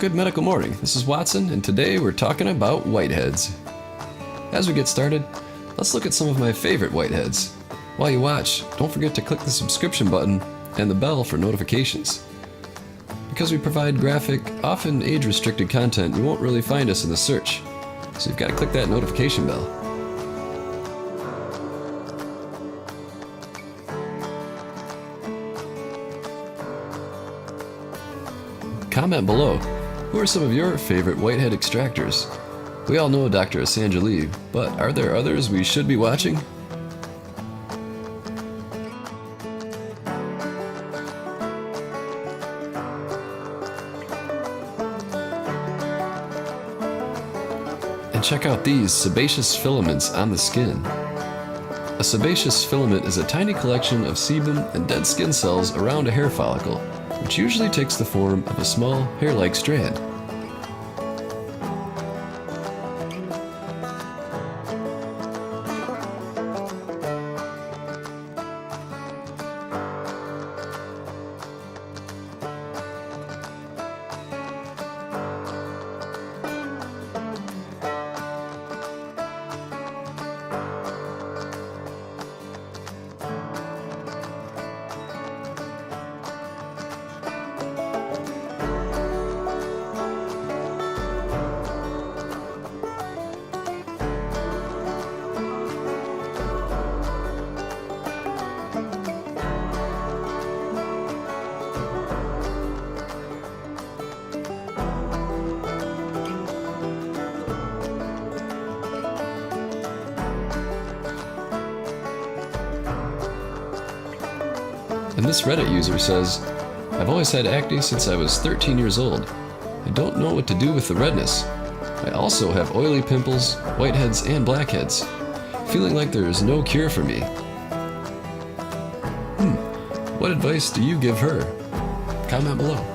Good medical morning. This is Watson, and today we're talking about whiteheads. As we get started, let's look at some of my favorite whiteheads. While you watch, don't forget to click the subscription button and the bell for notifications. Because we provide graphic, often age-restricted content, you won't really find us in the search, so you've got to click that notification bell. Comment below. Who are some of your favorite whitehead extractors? We all know Dr. Asanjali, but are there others we should be watching? And check out these sebaceous filaments on the skin. A sebaceous filament is a tiny collection of sebum and dead skin cells around a hair follicle, which usually takes the form of a small hair-like strand. And this Reddit user says, I've always had acne since I was 13 years old. I don't know what to do with the redness. I also have oily pimples, whiteheads, and blackheads. Feeling like there is no cure for me. What advice do you give her? Comment below.